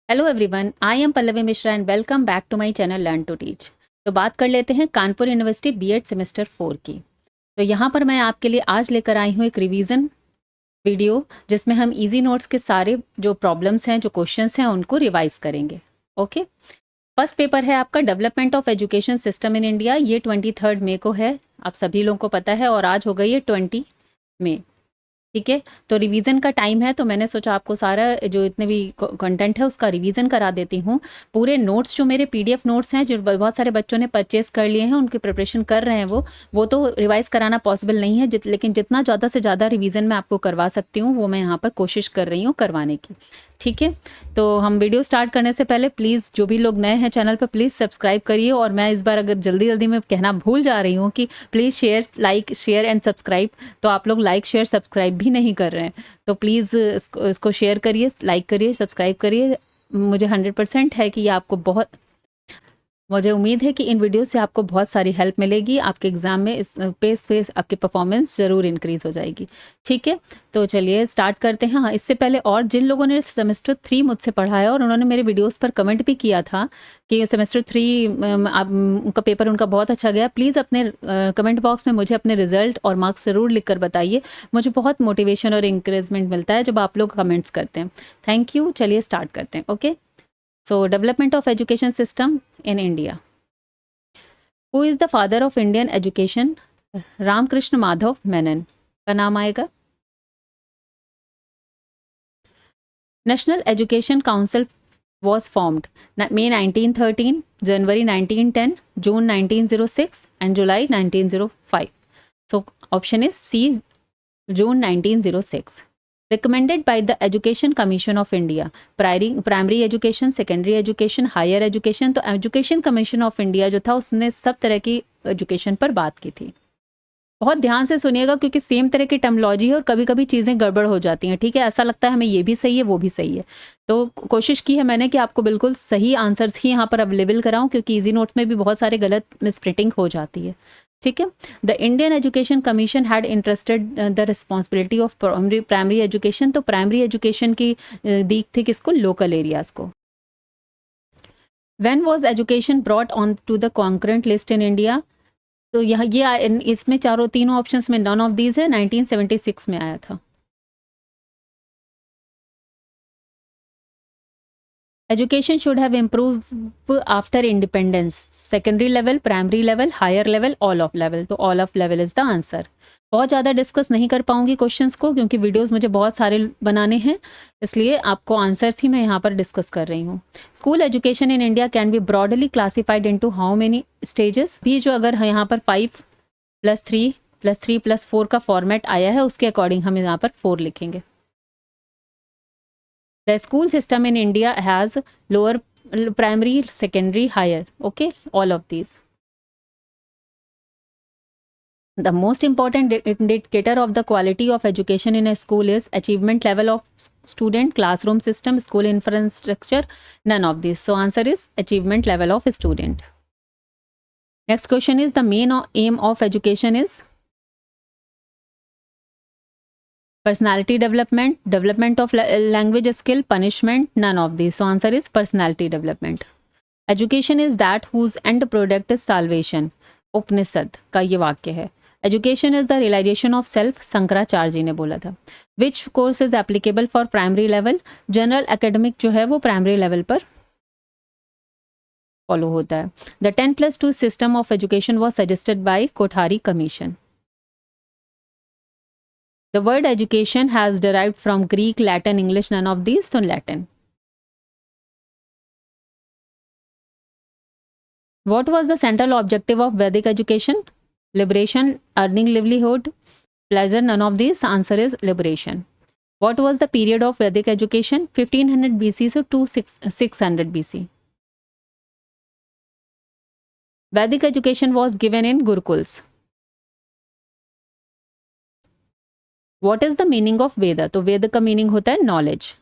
Hello everyone, I am Pallavi Mishra and welcome back to my channel learn to teach. तो बात कर लेते हैं कानपुर यूनिवर्सिटी बीएड सेमेस्टर 4 की। तो यहाँ पर मैं आपके लिए आज लेकर आई हूँ एक रिवीजन वीडियो, जिसमें हम इजी नोट्स के सारे जो प्रॉब्लम्स हैं, जो क्वेश्चंस हैं, उनको रिवाइज करेंगे। ओके। फर्स्ट पेपर है आपका development of education system in India. ये 23 मई को है, आप सभी लोगों को पता है, और आज हो गई है 20 मई। ठीक है, तो रिवीजन का टाइम है, तो मैंने सोचा आपको सारा जो इतने भी कंटेंट है उसका रिवीजन करा देती हूँ। पूरे नोट्स जो मेरे पीडीएफ नोट्स हैं, जो बहुत सारे बच्चों ने परचेस कर लिए हैं, उनकी प्रिपरेशन कर रहे हैं, वो तो रिवाइज कराना पॉसिबल नहीं है, लेकिन जितना ज़्यादा से ज़्यादा रिवीजन मैं आपको करवा सकती हूँ वो मैं यहाँ पर कोशिश कर रही हूँ करवाने की। ठीक है, तो हम वीडियो स्टार्ट करने से पहले प्लीज़ जो भी लोग नए हैं चैनल पर प्लीज़ सब्सक्राइब करिए। और मैं इस बार अगर जल्दी जल्दी में कहना भूल जा रही हूँ कि प्लीज़ शेयर एंड सब्सक्राइब, तो आप लोग लाइक शेयर सब्सक्राइब भी नहीं कर रहे हैं, तो प्लीज़ इसको शेयर करिए, लाइक करिए, सब्सक्राइब करिए। मुझे 100% है कि ये आपको मुझे उम्मीद है कि इन वीडियो से आपको बहुत सारी हेल्प मिलेगी, आपके एग्जाम में इस पे आपकी परफॉर्मेंस ज़रूर इंक्रीज हो जाएगी। ठीक है, तो चलिए स्टार्ट करते हैं। हाँ, इससे पहले और जिन लोगों ने सेमेस्टर 3 मुझसे पढ़ा है और उन्होंने मेरे वीडियोस पर कमेंट भी किया था कि सेमेस्टर 3 उनका पेपर उनका बहुत अच्छा गया, प्लीज़ अपने कमेंट बॉक्स में मुझे अपने रिजल्ट और मार्क्स ज़रूर लिख कर बताइए। मुझे बहुत मोटिवेशन और इंकरेजमेंट मिलता है जब आप लोग कमेंट्स करते हैं। Thank you. चलिए स्टार्ट करते हैं। Okay, so development of education system in India. Who is the father of Indian education? Ramakrishna Madhav Menon का नाम आएगा। National Education Council was formed May 1913, January 1910, June 1906 and July 1905. So option is C, June 1906. Recommended by the Education Commission of India. Primary education, secondary education, higher education. तो Education Commission of India जो था उसने सब तरह की education पर बात की थी। बहुत ध्यान से सुनिएगा क्योंकि सेम तरह की टर्मोलॉजी है और कभी कभी चीज़ें गड़बड़ हो जाती हैं। ठीक है, ऐसा लगता है हमें ये भी सही है वो भी सही है, तो कोशिश की है मैंने कि आपको बिल्कुल सही आंसर्स ही यहाँ पर अवेलेबल कराऊं, क्योंकि इजी नोट्स में भी बहुत सारे गलत मिसप्रिंटिंग हो जाती है। ठीक है, the Indian education Commission had interested the responsibility of primary education. तो प्राइमरी एजुकेशन की दी थी किसको? लोकल एरियाज को। When was education brought on to the concurrent list in India? तो यहाँ इसमें तीनों ऑप्शंस में नॉन ऑफ दीज है। 1976 में आया था। Education should have improve after independence. Secondary level, primary level, higher level, all of level. तो all of level is the answer. बहुत ज़्यादा डिस्कस नहीं कर पाऊंगी क्वेश्चंस को क्योंकि वीडियोस मुझे बहुत सारे बनाने हैं, इसलिए आपको आंसर्स ही मैं यहाँ पर डिस्कस कर रही हूँ। School education in India can be broadly classified into how many stages? भी जो अगर यहाँ पर 5+3+3+4 का फॉर्मेट आया है उसके अकॉर्डिंग हम यहाँ पर 4 लिखेंगे। The school system in India has lower, primary, secondary, higher. Okay, all of these. The most important indicator of the quality of education in a school is achievement level of student, classroom system, school infrastructure. None of these. So answer is achievement level of student. Next question is the main aim of education is personality development, development of language skill, punishment. None of these. So answer is personality development. Education is that whose end product is salvation. उपनिषद का ये वाक्य है। Education is the realization of self, Shankaracharya ji ने बोला था। Which course is applicable for primary level? General academic जो है वो प्राइमरी लेवल पर फॉलो होता है। The 10+2 system of education was suggested by Kothari commission. The word education has derived from Greek, Latin, English. None of these. So Latin. What was the central objective of Vedic education? Liberation, earning livelihood, pleasure. None of these. Answer is liberation. What was the period of Vedic education? 1500 BC to 600 BC. Vedic education was given in Gurukuls. What is the meaning of Veda? तो वेद का meaning होता है knowledge.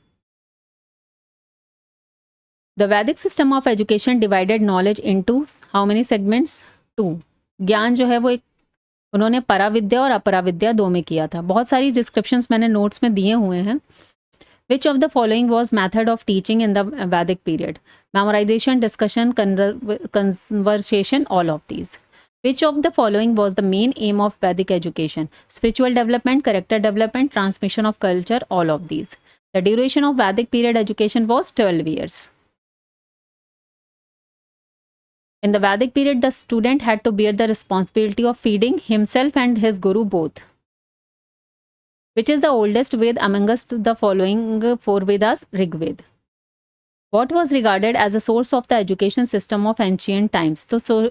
The Vedic system of education divided knowledge into how many segments? 2. ज्ञान जो है वो एक उन्होंने पराविद्या और अपराविद्या 2 में किया था। बहुत सारी डिस्क्रिप्शंस मैंने नोट्स में दिए हुए हैं, Which of the following was method of teaching in the Vedic period? Memorization, discussion, conversation, all of these. Which of the following was the main aim of Vedic education? Spiritual development, character development, transmission of culture, all of these. The duration of Vedic period education was 12 years. In the Vedic period, the student had to bear the responsibility of feeding himself and his guru both. Which is the oldest Ved amongst the following four Vedas? Rig Veda. What was regarded as a source of the education system of ancient times? So,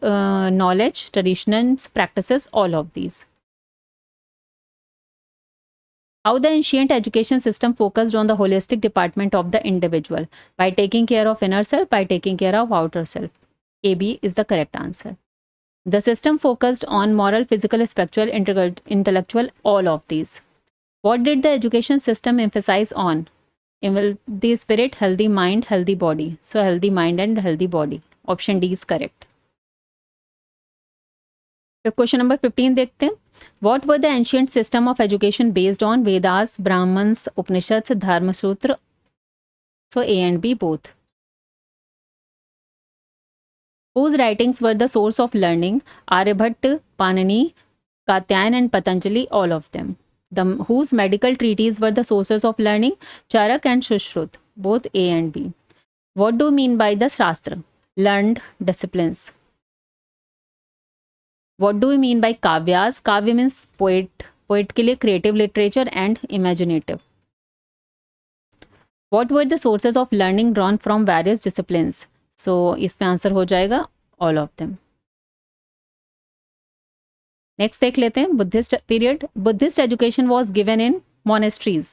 knowledge, traditions, practices, all of these. How the ancient education system focused on the holistic development of the individual by taking care of inner self, by taking care of outer self. AB is the correct answer. The system focused on moral, physical, spiritual, intellectual, all of these. What did the education system emphasize on? The spirit, healthy mind, healthy body. So healthy mind and healthy body. Option D is correct. Question number 15 देखते हैं. What were the ancient system of education based on? Vedas, Brahmans, Upanishads, Dharma Sutra. So A and B both. Whose writings were the source of learning? Aryabhatta, Panini, Katyayana and Patanjali, all of them. Whose medical treatises were the sources of learning? Charak and Shrut, both A and B. What do you mean by the Shastra? Learned disciplines. What do you mean by Kavyas? Kavya means poet. Poet के लिए creative literature and imaginative. What were the sources of learning drawn from various disciplines? So इसमें आंसर हो जाएगा all of them. Next देख लेते हैं Buddhist period. Buddhist education was given in monasteries.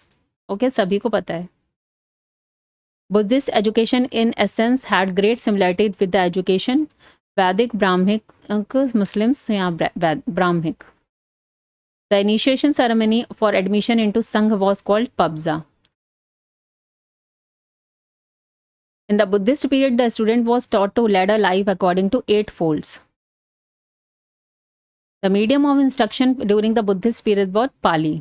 Okay, सभी को पता है. Buddhist education in essence had great similarity with the education Vedic, Brahmic, Muslims या Brahmic. The initiation ceremony for admission into Sangha was called Pabbaja. In the Buddhist period, the student was taught to lead a life according to 8 folds. The medium of instruction during the Buddhist period was Pali.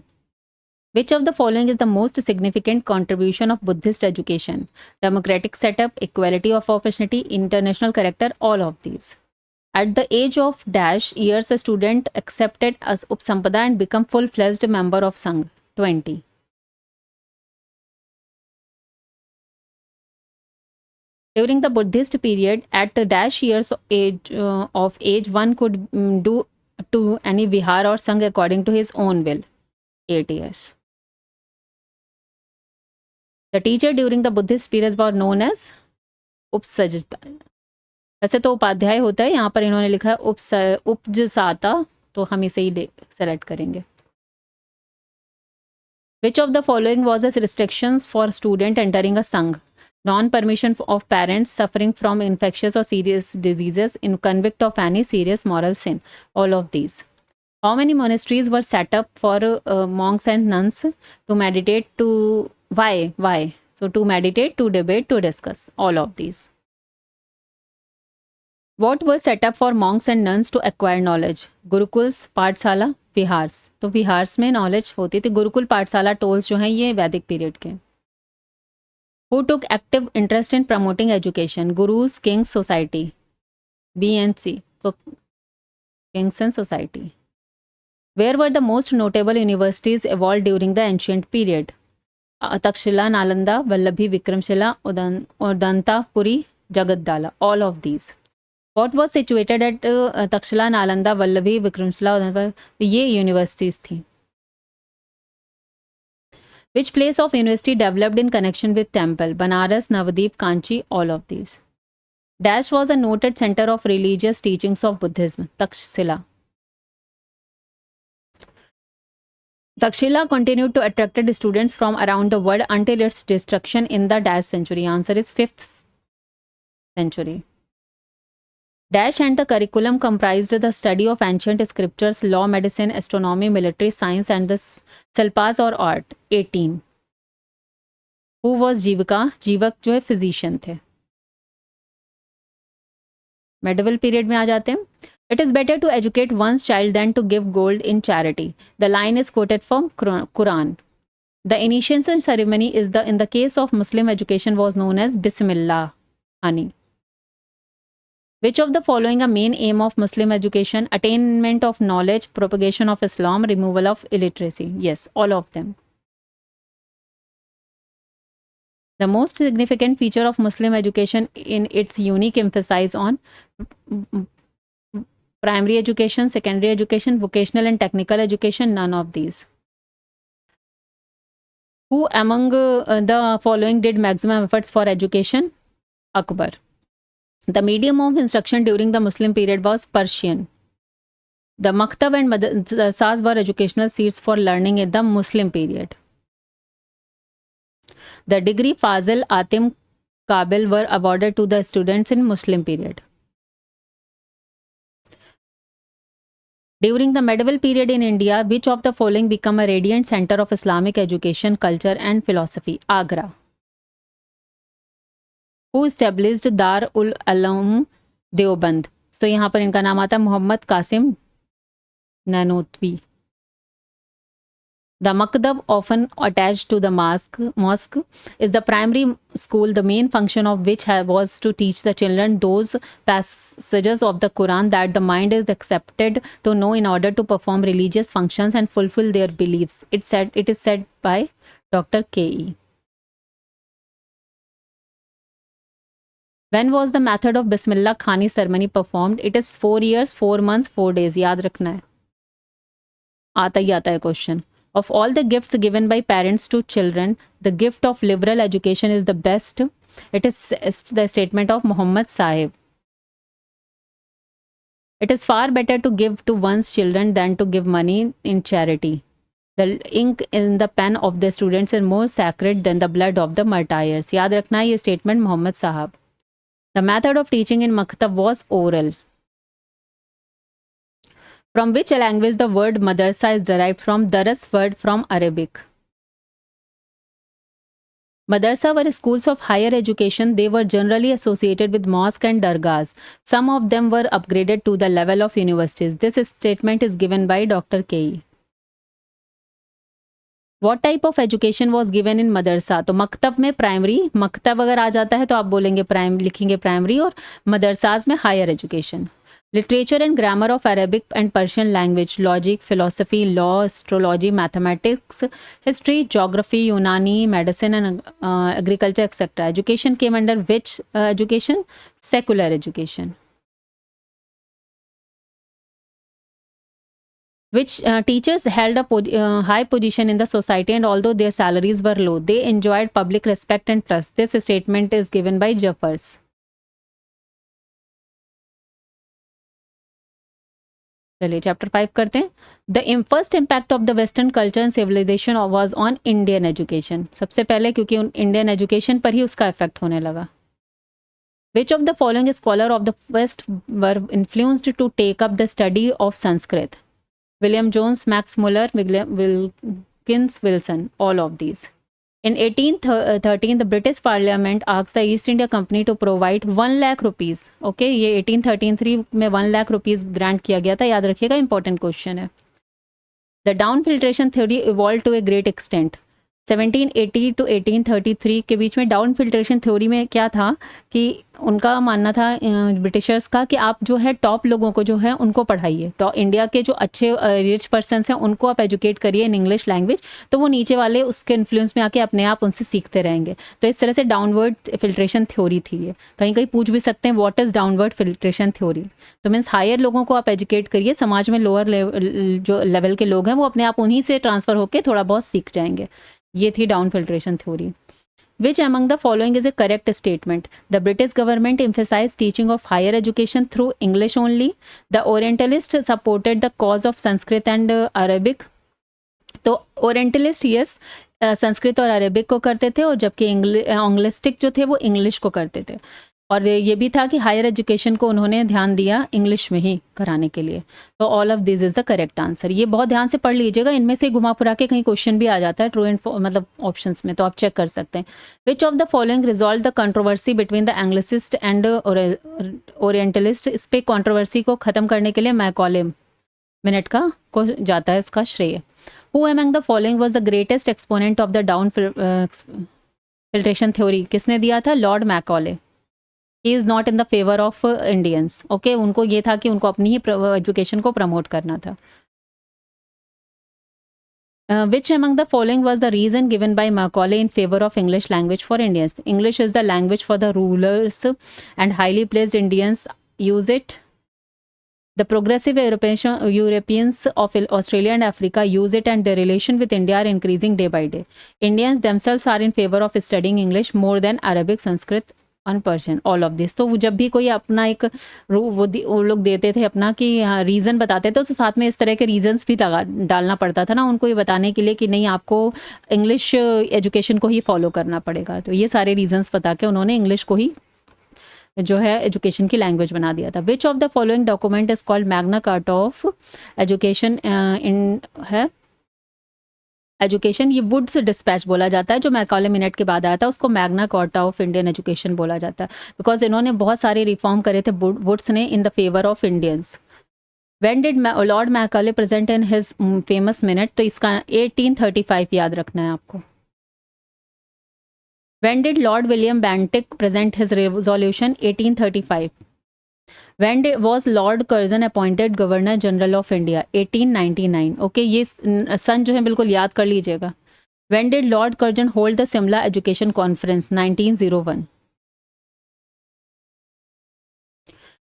Which of the following is the most significant contribution of Buddhist education? Democratic setup, equality of opportunity, international character, all of these. At the age of dash years, a student accepted as Upsampada and become full-fledged member of Sangh. 20. During the Buddhist period, at the dash years of age, one could do to any vihar or sangh according to his own will. 8 years. The teacher during the Buddhist period was known as उपसजता. वैसे तो उपाध्याय होता है, यहाँ पर इन्होंने लिखा है उपजसाता, तो हम इसे ही सेलेक्ट करेंगे. Which of the following was a restrictions for student entering a sangh? Non-permission of parents suffering from infectious or serious diseases, in convict of any serious moral sin, all of these. How many monasteries were set up for monks and nuns to meditate to, why? So to meditate, to debate, to discuss, all of these. What was set up for monks and nuns to acquire knowledge? Gurukuls, पाठशाला, विहार्स. तो विहार्स में knowledge होती थी. गुरुकुल, पाठशाला, tolls जो हैं ये वैदिक पीरियड के. Who took active interest in promoting education? Gurus, Kings, Society. B and C. So, Kings and Society. Where were the most notable universities evolved during the ancient period? Takshila, Nalanda, Vallabhi, Vikramshila, Udanta, Puri, Jagadala. All of these. What was situated at Takshila, Nalanda, Vallabhi, Vikramshila, Udanta? ये universities थी. Which place of university developed in connection with temple? Banaras, Navadip, Kanchi, all of these. Dash was a noted center of religious teachings of Buddhism. Takshila. Takshila continued to attract students from around the world until its destruction in the Dash century. Answer is 5th century. Dash and the curriculum comprised the study of ancient scriptures, law, medicine, astronomy, military science, and the Silpas or art. 18. Who was Jivaka? जीवक जो है physician थे. Medieval period में आ जाते हैं. It is better to educate one's child than to give gold in charity. The line is quoted from Quran. The initiation ceremony is in the case of Muslim education was known as Bismillah Ani. Which of the following a main aim of Muslim education? Attainment of knowledge, propagation of Islam, removal of illiteracy. Yes, all of them. The most significant feature of Muslim education in its unique emphasis on primary education, secondary education, vocational and technical education, none of these. Who among the following did maximum efforts for education? Akbar. The medium of instruction during the Muslim period was Persian. The maktab and madrasas were educational seats for learning in the Muslim period. The degree Fazil, Atim, Qabil were awarded to the students in Muslim period. During the medieval period in India, which of the following became a radiant center of Islamic education, culture and philosophy? Agra. Who established Dar ul Alam Deoband? So यहाँ पर इनका नाम आता है Mohammad Qasim ननोतवी. The maktab, often attached to the mosque, is the primary school, the main function of which was to teach the children those passages of the Quran that the mind is accepted to know in order to perform religious functions and fulfill their beliefs. It is said by Dr. K.E. When was the method of Bismillah Khani ceremony performed? It is 4 years, 4 months, 4 days. याद रखना है. आता ही आता है question. Of all the gifts given by parents to children, the gift of liberal education is the best. It is the statement of Muhammad Sahib. It is far better to give to one's children than to give money in charity. The ink in the pen of the students is more sacred than the blood of the martyrs. याद रखना है ये statement Muhammad Sahib. The method of teaching in maktab was oral. From which language the word madrasa is derived from? Daras word from Arabic. Madrasa were schools of higher education. They were generally associated with mosques and dargahs. Some of them were upgraded to the level of universities. This statement is given by Dr. K.E. What type of education was given in madrasa? तो मकतब में primary, मकतब अगर आ जाता है तो आप बोलेंगे लिखेंगे primary, और मदरसाज में higher education. Literature and grammar of Arabic and Persian language, logic, philosophy, law, astrology, mathematics, history, geography, Unani, medicine and agriculture, etc. Education came under which education? Secular education. Which teachers held a high position in the society, and although their salaries were low, they enjoyed public respect and trust. This statement is given by Jeffers. चलिए chapter 5 करते हैं. The first impact of the western culture and civilisation was on Indian education. सबसे पहले क्योंकि Indian education पर ही उसका effect होने लगा. Which of the following scholar of the west were influenced to take up the study of Sanskrit? William Jones, Max Muller, Wilkins Wilson, all of these. In 1813, the British Parliament asked the East India Company to provide 1 lakh rupees. Okay, ये 1813 में 1 lakh rupees grant किया गया था. याद रखिएगा, important question है. The down filtration theory evolved to a great extent. 1780 to 1833 के बीच में डाउन फिल्ट्रेशन थ्योरी में क्या था कि उनका मानना था ब्रिटिशर्स का कि आप जो है टॉप लोगों को जो है उनको पढ़ाइए. इंडिया के जो अच्छे रिच पर्सन्स हैं उनको आप एजुकेट करिए इन इंग्लिश लैंग्वेज, तो वो नीचे वाले उसके इन्फ्लुएंस में आके अपने आप उनसे सीखते रहेंगे. तो इस तरह से डाउनवर्ड फिल्ट्रेशन थ्योरी थी ये. कहीं कहीं पूछ भी सकते हैं what is downward filtration theory. तो मीन्स हायर लोगों को आप एजुकेट करिए, समाज में लोअर जो लेवल के लोग हैं वो अपने आप उन्हीं से ट्रांसफ़र होकर थोड़ा बहुत सीख जाएंगे. ये थी down filtration theory. Which among the following is a correct statement? The British government emphasized teaching of higher education through English only. The Orientalists supported the cause of Sanskrit and Arabic. तो orientalist yes Sanskrit और Arabic को करते थे, और जबकि एंग्लिस्टिक जो थे वो इंग्लिश को करते थे. और ये भी था कि हायर एजुकेशन को उन्होंने ध्यान दिया इंग्लिश में ही कराने के लिए. तो all of this is the correct answer. ये बहुत ध्यान से पढ़ लीजिएगा, इनमें से घुमा फिरा के कहीं क्वेश्चन भी आ जाता है ट्रू एंड मतलब ऑप्शंस में, तो आप चेक कर सकते हैं. विच of the following resolve the controversy between the Anglicist and orientalist? इस पे कंट्रोवर्सी को ख़त्म करने के लिए मैकॉले मिनट का को जाता है इसका श्रेय. Who among the following was the greatest exponent of the down filtration theory? किसने दिया था? Lord Macaulay. He is not in the favour of Indians. Okay, उनको ये था कि उनको अपनी ही एजुकेशन को प्रमोट करना था. Which among the following was the reason given by Macaulay in favor of English language for Indians? English is the language for the rulers and highly placed Indians use it. The progressive Europeans of Australia and Africa use it, and their relation with India are increasing day by day. Indians themselves are in favor of studying English more than Arabic, Sanskrit, and Persian. All of this. तो वो जब भी कोई अपना एक वो लोग देते थे अपना कि रीज़न बताते थे, तो साथ में इस तरह के रीजंस भी डालना पड़ता था ना उनको, ये बताने के लिए कि नहीं आपको इंग्लिश एजुकेशन को ही फॉलो करना पड़ेगा. तो ये सारे रीजंस बता के उन्होंने इंग्लिश को ही जो है एजुकेशन की लैंग्वेज बना दिया था. विच of the following document is called Magna carta of education in है एजुकेशन. ये वुड्स डिस्पैच बोला जाता है, जो मैकॉले मिनट के बाद आया था उसको Magna carta of Indian education बोला जाता है, बिकॉज इन्होंने बहुत सारे रिफॉर्म करे थे वुड्स ने in the favour of Indians. When did Lord Macaulay present in his famous minute? तो इसका 1835 याद रखना है आपको. When did Lord William Bantic present his resolution? 1835. When was Lord Curzon appointed Governor General of India? 1899. Okay, ये सन जो है बिल्कुल याद कर लीजिएगा. When did Lord Curzon hold the Simla Education Conference? 1901.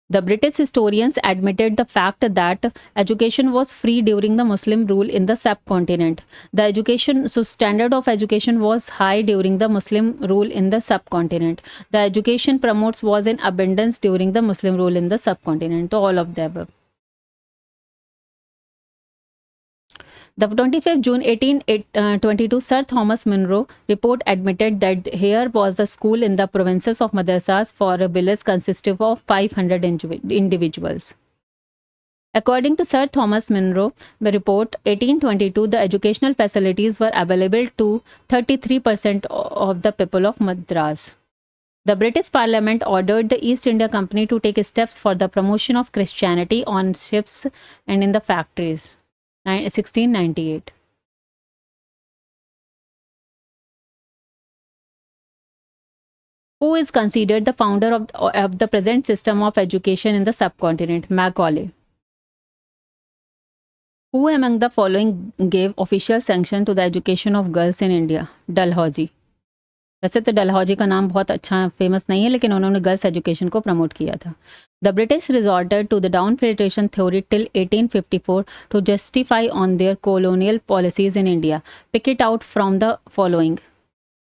The British historians admitted the fact that education was free during the Muslim rule in the subcontinent. The education standard of education was high during the Muslim rule in the subcontinent. The education promotes was in abundance during the Muslim rule in the subcontinent. So all of the above. The 25th June 1822 Sir Thomas Munro report admitted that here was a school in the provinces of madrasas for a village consisting of 500 individuals. According to Sir Thomas Munro report 1822, the educational facilities were available to 33% of the people of Madras. The British Parliament ordered the East India Company to take steps for the promotion of Christianity on ships and in the factories. 1698. Who is considered the founder of the present system of education in the subcontinent? Macaulay. Who among the following gave official sanction to the education of girls in India? Dalhousie. वैसे तो डलहौजी का नाम बहुत अच्छा famous नहीं है, लेकिन उन्होंने गर्ल्स एजुकेशन को प्रमोट किया था. The British resorted to the down filtration theory till 1854 to justify on their colonial policies in India. Pick it out from the following: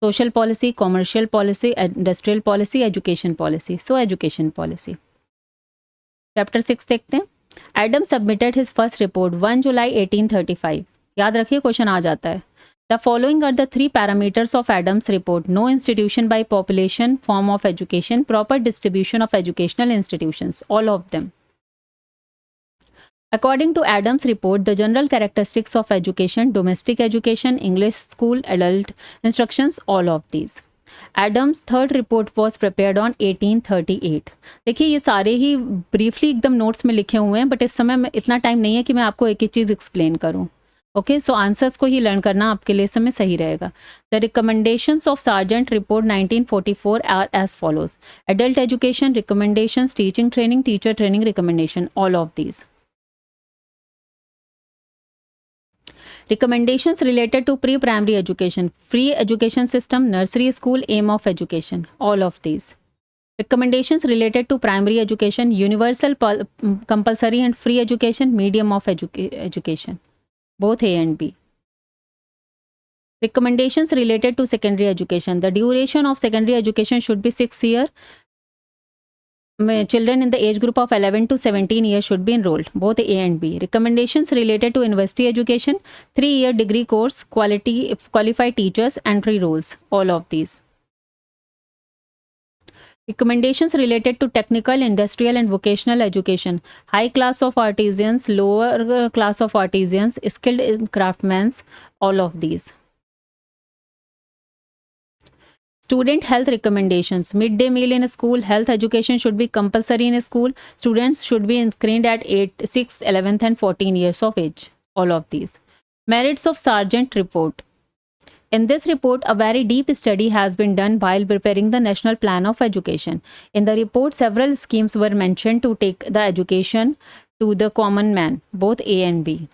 social policy, commercial policy, industrial policy, education policy. So education policy. Chapter 6 देखते हैं. Adam submitted his first report 1 July 1835. याद रखिए, question आ जाता है. The following are the three parameters of Adams' report: no institution by population, form of education, proper distribution of educational institutions. All of them. According to Adams' report, the general characteristics of education: domestic education, English school, adult instructions, all of these. Adams' third report was prepared on 1838. देखिए, ये सारे ही briefly एकदम notes में लिखे हुए हैं, but इस समय इतना टाइम नहीं है कि मैं आपको एक एक चीज़ एक्सप्लेन करूँ. ओके, सो आंसर्स को ही लर्न करना आपके लिए समय सही रहेगा. The recommendations of Sargent report 1944 are as follows: adult education recommendations, teaching training, teacher training recommendation. All of these. Recommendations related to pre-primary education: free education system, nursery school, aim of education. All of these. Recommendations related to primary education: universal compulsory and free education, medium of education. Both A and B. Recommendations related to secondary education: the duration of secondary education should be 6 years. Children in the age group of 11 to 17 years should be enrolled. Both A and B. Recommendations related to university education: 3-year degree course, qualified teachers, entry rules. All of these. Recommendations related to technical, industrial and vocational education: high class of artisans, lower class of artisans, skilled craftsmen. All of these. Student health recommendations: midday meal in a school, health education should be compulsory in a school, students should be screened at 8, 6, 11th and 14 years of age. All of these. Merits of Sargent report. In this report, a very deep study has been done while preparing the National Plan of Education. In the report, several schemes were mentioned to take the education to the common man, both A and B.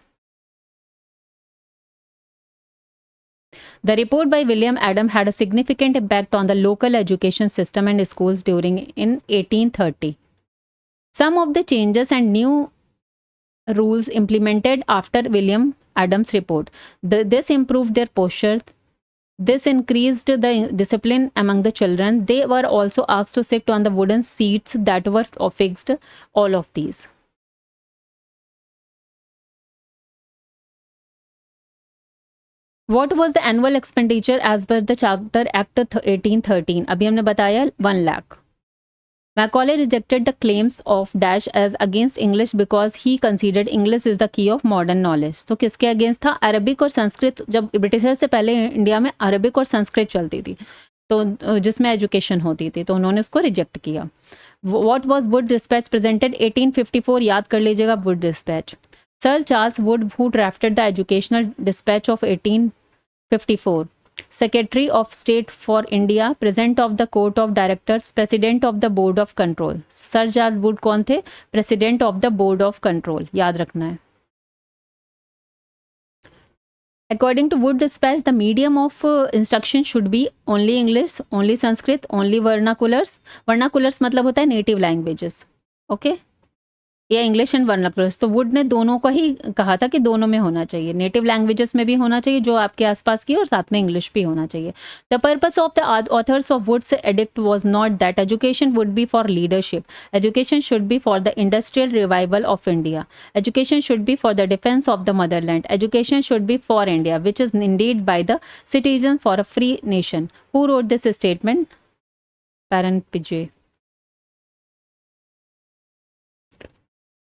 The report by William Adam had a significant impact on the local education system and schools during in 1830. Some of the changes and new rules implemented after William Adams' report. This improved their posture. This increased the discipline among the children. They were also asked to sit on the wooden seats that were fixed. All of these. What was the annual expenditure as per the Charter Act 1813? अभी हमने बताया 1 lakh. Macaulay rejected the claims of Dash as against English because he considered English is the key of modern knowledge. तो किसके against था? Arabic और संस्कृत. जब britisher से पहले इंडिया में अरबिक और संस्कृत चलती थी, तो जिसमें एजुकेशन होती थी, तो उन्होंने उसको रिजेक्ट किया. What was Wood Dispatch presented 1854? याद कर लीजिएगा Wood Dispatch. Sir Charles Wood, who drafted the Educational Dispatch of 1854. Secretary of State for India, President of the Court of Directors, President of the Board of Control. Sir Charles Wood कौन थे? President of the Board of Control. याद रखना है. According to Wood Dispatch, the medium of instruction should be only English, only Sanskrit, only vernaculars. Vernaculars मतलब होता है native languages. Okay? या English and वर्नाकुलर्स. तो वुड ने दोनों को ही कहा था कि दोनों में होना चाहिए, नेटिव लैंग्वेजेस में भी होना चाहिए जो आपके आसपास की, और साथ में इंग्लिश भी होना चाहिए. The purpose of the authors of Wood's edict was not that education would be for leadership. Education should be for the industrial revival of India. Education should be for the defence of the motherland. Education should be for India which is indeed by the citizen for a free nation. Who wrote this statement? Paranjpye.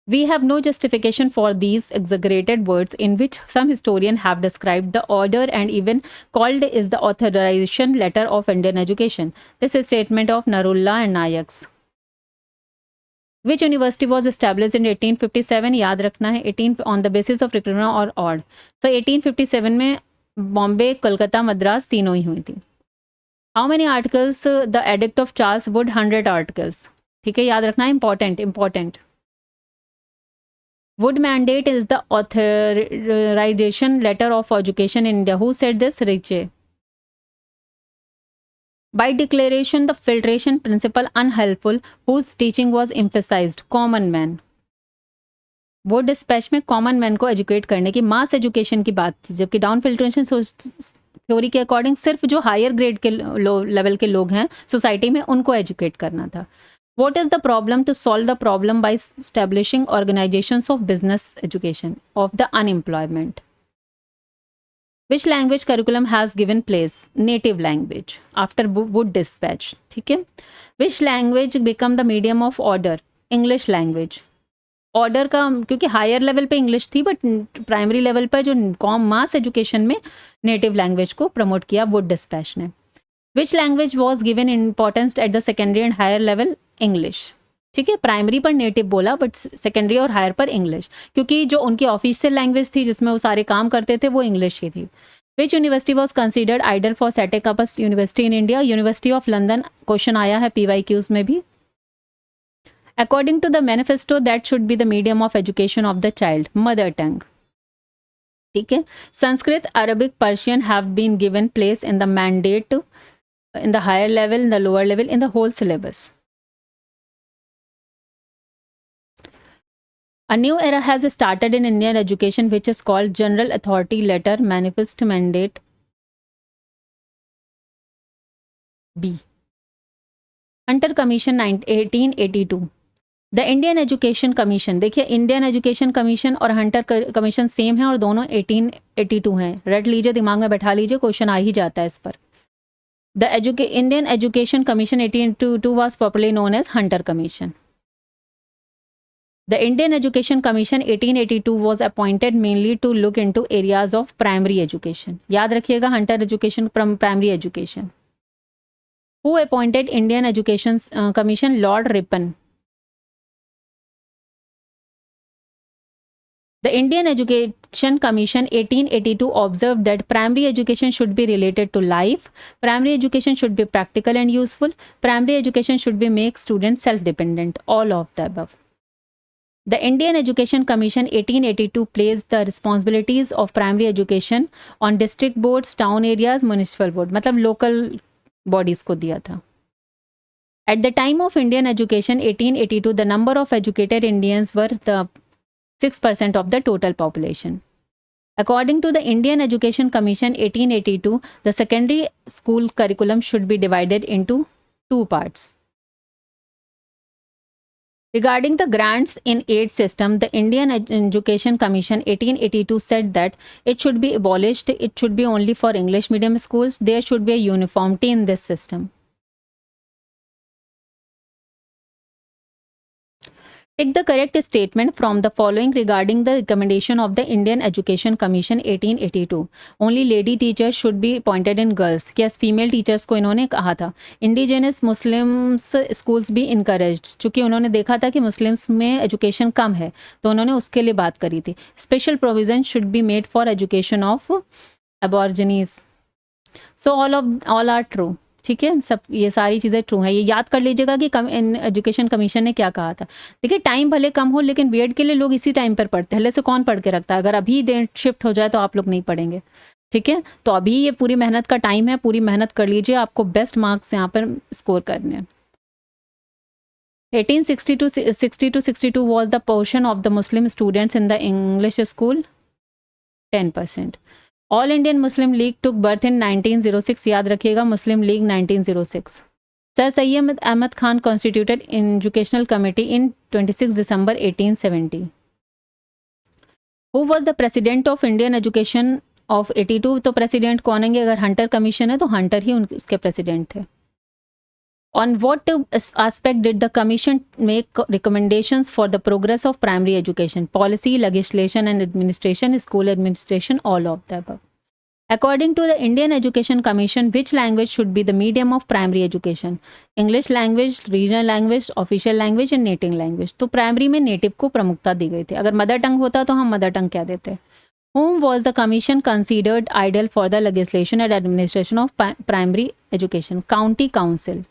We have no justification for these exaggerated words in which some historians have described the order and even called is the authorization letter of Indian education. This is statement of Narullah and Nayaks. Which university was established in 1857? याद रखना है 18 on the basis of recruitment or odd. So 1857 में बॉम्बे, कलकत्ता, मद्रास तीनों ही हुई थी. How many articles? The edict of Charles Wood 100 articles. ठीक है, याद रखना है, important. Wood mandate is the authorization letter of education in India. Who said this? Ritchie. By declaration, the filtration principle unhelpful, whose teaching was emphasized. Common man. Wood dispatch में common man को educate करने की, मास education की बात थी, जबकि down filtration theory के according सिर्फ जो हायर ग्रेड के लेवल के लोग हैं सोसाइटी में उनको एजुकेट करना था. What is the problem? To solve the problem by establishing organizations of business education of the unemployment. Which language curriculum has given place? Native language after Wood Dispatch. ठीक है. Which language become the medium of order? English language. Order का क्योंकि higher level पे English थी, but primary level पर जो कॉम mass education में नेटिव लैंग्वेज को प्रमोट किया वुड डिस्पैच ने. Which language was given importance at the secondary and higher level? English. ठीक है, प्राइमरी पर नेटिव बोला बट सेकेंडरी और हायर पर इंग्लिश, क्योंकि जो उनकी ऑफिशियल लैंग्वेज थी जिसमें वो सारे काम करते थे वो इंग्लिश ही थी. Which university was considered ideal for setting up university in India? University of London. Question आया है PYQs में भी. According to the manifesto, that should be the medium of education of the child, mother tongue. ठीक है. Sanskrit, Arabic, Persian have been given place in the mandate, in the higher level, in the lower level, in the whole syllabus. A new era has started in Indian education, which is called General Authority Letter Manifest Mandate B. Hunter Commission 1882. The Indian education commission. देखिए, Indian education commission और Hunter commission same है और दोनों 1882 हैं. रट लीजिए, दिमाग में बैठा लीजिए, क्वेश्चन आ ही जाता है इस पर. The Indian education commission 1882 was popularly known as Hunter commission. The Indian education commission 1882 was appointed mainly to look into areas of primary education. याद रखिएगा, Hunter education, primary education. Who appointed Indian education commission? Lord Ripon. The Indian Education Commission 1882 observed that primary education should be related to life, primary education should be practical and useful, primary education should be make students self-dependent, all of the above. The Indian Education Commission 1882 placed the responsibilities of primary education on district boards, town areas, municipal board, मतलब local bodies को दिया था. At the time of Indian education 1882, the number of educated Indians were the 6% of the total population. According to the Indian Education Commission 1882, the secondary school curriculum should be divided into two parts. Regarding the grants in aid system, the Indian Education Commission 1882 said that it should be abolished. It should be only for English medium schools. There should be a uniformity in this system. Take the correct statement from the following regarding the recommendation of the Indian Education Commission 1882. Only lady teachers should be appointed in girls. Yes, female teachers को इन्होंने कहा था. Indigenous Muslims schools भी encouraged. चूँकि उन्होंने देखा था कि मुस्लिम्स में एजुकेशन कम है, तो उन्होंने उसके लिए बात करी थी. Special provision should be made for education of aborigines. So all are true. ठीक है, सब ये सारी चीज़ें ट्रू हैं. ये याद कर लीजिएगा कि एजुकेशन कमीशन ने क्या कहा था. देखिए, टाइम भले कम हो, लेकिन बीएड के लिए लोग इसी टाइम पर पढ़ते हैं. पहले से कौन पढ़ के रखता है? अगर अभी डेट शिफ्ट हो जाए तो आप लोग नहीं पढ़ेंगे. ठीक है, तो अभी ये पूरी मेहनत का टाइम है. पूरी मेहनत कर लीजिए, आपको बेस्ट मार्क्स यहाँ पर स्कोर करने हैं. 1860 to 62 was the portion of the Muslim students in the English school, 10%. All Indian Muslim League took birth in 1906. याद रखिएगा, Muslim League 1906. Sir Syed Ahmad Khan constituted educational committee in 26 December 1870. Who was the president of Indian education of 82? तो president कौन होंगे? अगर Hunter commission है तो Hunter ही उसके president थे. On what aspect did the commission make recommendations for the progress of primary education? Policy, legislation and administration, school administration, all of the above. According to the Indian Education Commission, which language should be the medium of primary education? English language, regional language, official language and native language. तो primary में native को प्रमुखता दी गई थी. अगर mother tongue होता तो हम मदर टंग क्या देते. Whom was the commission considered ideal for the legislation and administration of primary education? County Council.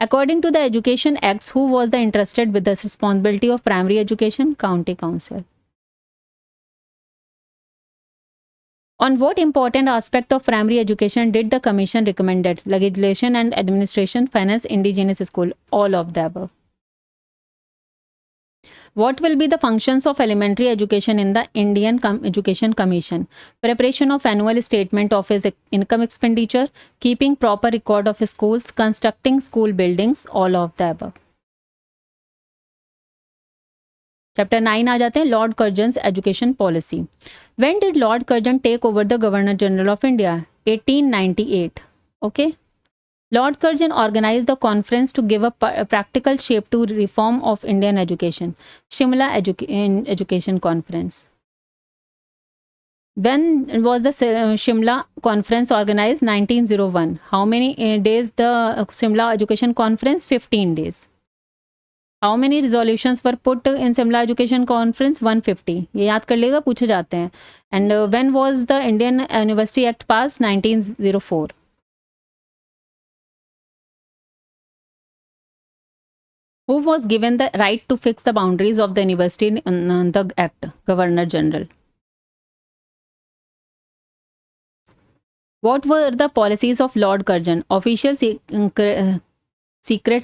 According to the Education Acts, who was the entrusted with the responsibility of primary education? County Council. On what important aspect of primary education did the commission recommended? Legislation and administration, finance, indigenous school, all of the above. What will be the functions of elementary education in the Indian Education Commission? Preparation of annual statement of his income expenditure, keeping proper record of schools, constructing school buildings, all of the above. Chapter 9 आ जाते हैं. Lord Curzon's education policy. When did Lord Curzon take over the Governor General of India? 1898. Okay. Lord Curzon organized the conference to give a practical shape to reform of Indian education. Shimla Education Conference. When was the Shimla Conference organized? 1901. How many days the Shimla Education Conference? 15 days. How many resolutions were put in Shimla Education Conference? 150. ये याद कर लेगा, पूछे जाते हैं. And when was the Indian University Act passed? 1904. Who was given the right to fix the boundaries of the university in the Act? Governor General. What were the policies of Lord Curzon? Official Secrets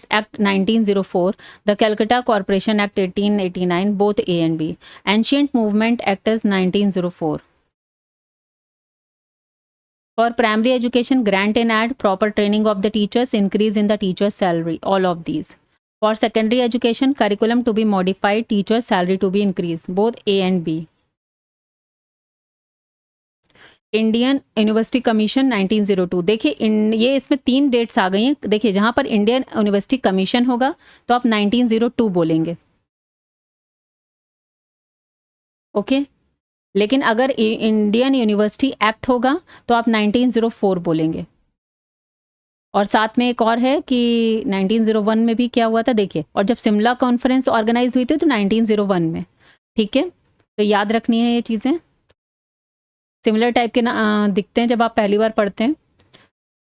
Act 1904, the Calcutta Corporation Act 1889, both A and B. Ancient Movement Act is 1904. For primary education, grant and add, proper training of the teachers, increase in the teacher's salary, all of these. For secondary education, curriculum to be modified, teacher salary to be increased, both A and B. Indian university commission 1902. देखिए ये इसमें 3 dates आ गई हैं. देखिए जहाँ पर Indian university commission होगा तो आप 1902 बोलेंगे. ओके. लेकिन अगर इंडियन यूनिवर्सिटी एक्ट होगा तो आप 1904 बोलेंगे. और साथ में एक और है कि 1901 में भी क्या हुआ था देखिए, और जब शिमला कॉन्फ्रेंस ऑर्गेनाइज हुई थी तो 1901 में, ठीक है, तो याद रखनी है ये चीज़ें, सिमिलर टाइप के ना दिखते हैं जब आप पहली बार पढ़ते हैं।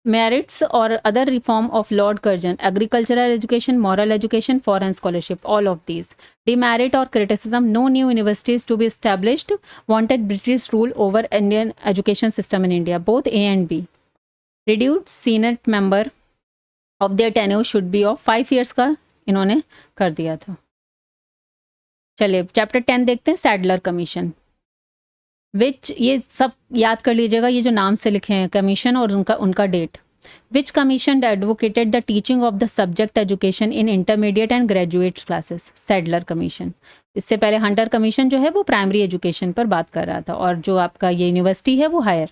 मेरिट्स और other reform of Lord Curzon, agricultural education, moral education, foreign scholarship, all of these. Demerit और criticism, no new universities to be established, wanted British rule over Indian education system in India, both A and B. Reduced senate member of their tenure should be of 5 years का इन्होंने कर दिया था। चलिए chapter 10 देखते हैं, Sadler commission. विच, ये सब याद कर लीजिएगा, ये जो नाम से लिखे हैं कमीशन और उनका date. Which commission advocated the teaching of the subject education in intermediate and graduate classes, Sadler commission. इससे पहले हंटर कमीशन जो है वो प्राइमरी एजुकेशन पर बात कर रहा था, और जो आपका ये यूनिवर्सिटी है वो higher.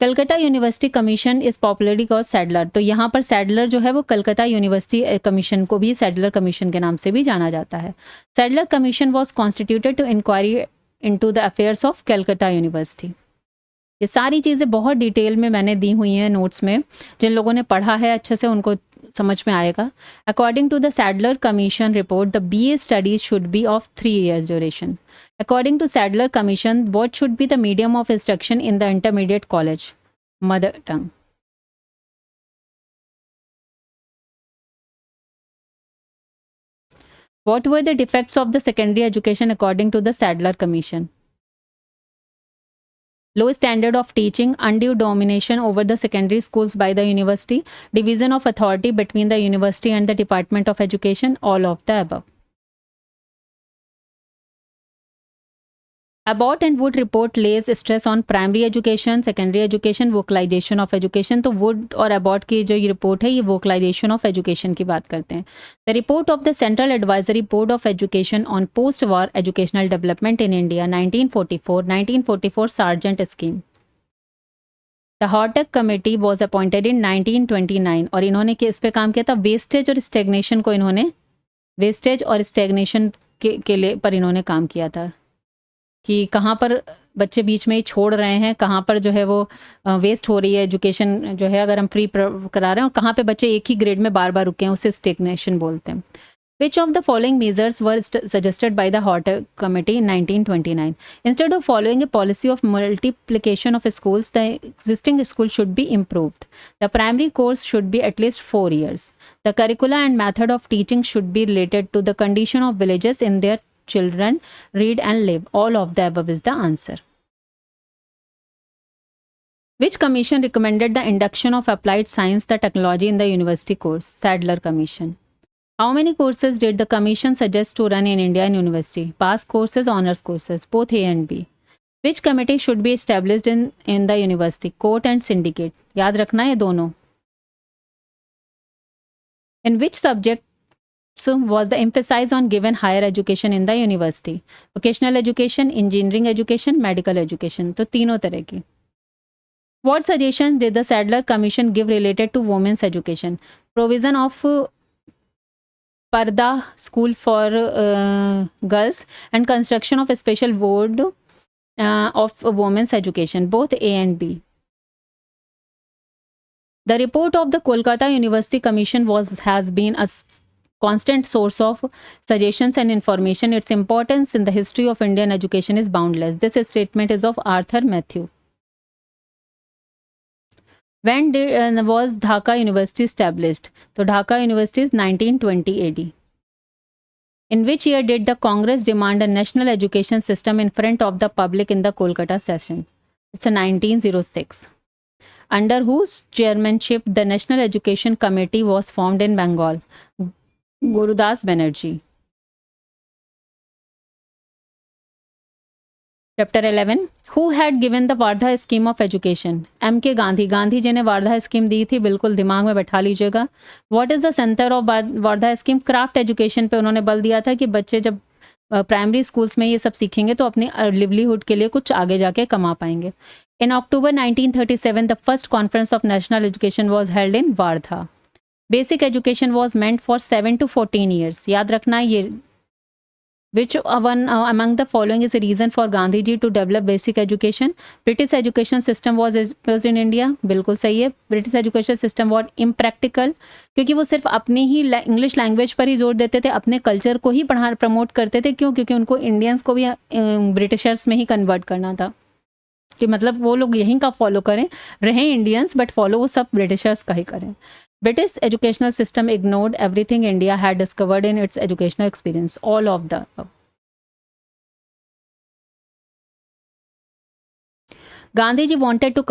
Calcutta university commission is popularly called Sadler, तो यहाँ पर सैडलर जो है वो कलकत्ता यूनिवर्सिटी कमीशन को भी सैडलर कमीशन के नाम से भी जाना जाता है। Sadler commission was constituted to inquiry into the affairs of Calcutta university. ये सारी चीज़ें बहुत डिटेल में मैंने दी हुई हैं नोट्स में, जिन लोगों ने पढ़ा है अच्छे से उनको समझ में आएगा। According to the Sadler commission report, the BA studies should be of 3 years duration. According to Sadler Commission, what should be the medium of instruction in the intermediate college? Mother tongue. What were the defects of the secondary education according to the Sadler Commission? Low standard of teaching, undue domination over the secondary schools by the university, division of authority between the university and the Department of Education, all of the above. Abbott and Wood report lays stress on primary education, secondary education, vocalization of education. तो Wood और Abbott की जो ये report है ये vocalization of education की बात करते हैं। The report of the Central Advisory Board of Education on Post-War Educational Development in India, 1944 Sargent Scheme. The Hortec Committee was appointed in 1929 और इन्होंने किस पे काम किया था? वेस्टेज और स्टेगनेशन को इन्होंने, वेस्टेज और स्टेगनेशन के लिए पर इन्होंने काम किया था कि कहाँ पर बच्चे बीच में ही छोड़ रहे हैं, कहाँ पर जो है वो वेस्ट हो रही है एजुकेशन जो है अगर हम फ्री करा रहे हैं, और कहाँ पे बच्चे एक ही ग्रेड में बार बार रुके हैं, उसे स्टेगनेशन बोलते हैं। Which of the following measures were suggested by the Hortec Committee in 1929? Instead of following a policy of multiplication of schools, the existing school should be improved. The primary course should be at least 4 years. The curricula and method of teaching should be related to the condition of villages in their children read and live. All of the above is the answer. Which commission recommended the induction of applied science, the technology in the university course? Sadler Commission. How many courses did the commission suggest to run in Indian university? Pass courses, honors courses, both A and B. Which committee should be established in the university? Court and syndicate. याद रखना है दोनों. In which subject was the emphasis on given higher education in the university? Vocational education, engineering education, medical education. तो तीनों तरह की. What suggestions did the Sadler Commission give related to women's education? Provision of Parda school for girls and construction of a special board of women's education, both A and B. The report of the Kolkata University Commission has been a constant source of suggestions and information. Its importance in the history of Indian education is boundless. This statement is of Arthur Matthew. When was Dhaka University established? So Dhaka University is 1920 AD. In which year did the Congress demand a national education system in front of the public in the Kolkata session? It's a 1906. Under whose chairmanship the National Education Committee was formed in Bengal? Gurudas Banerjee. Chapter 11. Who had given the Wardha scheme of education? M.K. Gandhi. Gandhi ji ने Wardha scheme दी थी, बिल्कुल दिमाग में बैठा लीजिएगा. What is the center of Wardha scheme? Craft education पे उन्होंने बल दिया था कि बच्चे जब प्राइमरी स्कूल्स में ये सब सीखेंगे तो अपनी लिवलीहुड के लिए कुछ आगे जाके कमा पाएंगे. In October 1937, the first conference of national education was held in Wardha. Basic education was meant for 7 to 14 years. याद रखना ये Which one among the following is a reason for Gandhi ji to develop basic education? British education system was imposed in India. बिल्कुल सही है. British education system was impractical, क्योंकि वो सिर्फ अपनी ही इंग्लिश लैंग्वेज पर ही जोर देते थे, अपने कल्चर को ही पढ़ा प्रमोट करते थे. क्यों? क्योंकि उनको इंडियंस को भी ब्रिटिशर्स में ही कन्वर्ट करना था, कि मतलब वो लोग यहीं का फॉलो करें, रहें इंडियंस बट फॉलो वो सब ब्रिटिशर्स का ही करें. British educational system ignored everything India had discovered in its educational experience. All of the above. Gandhi ji wanted to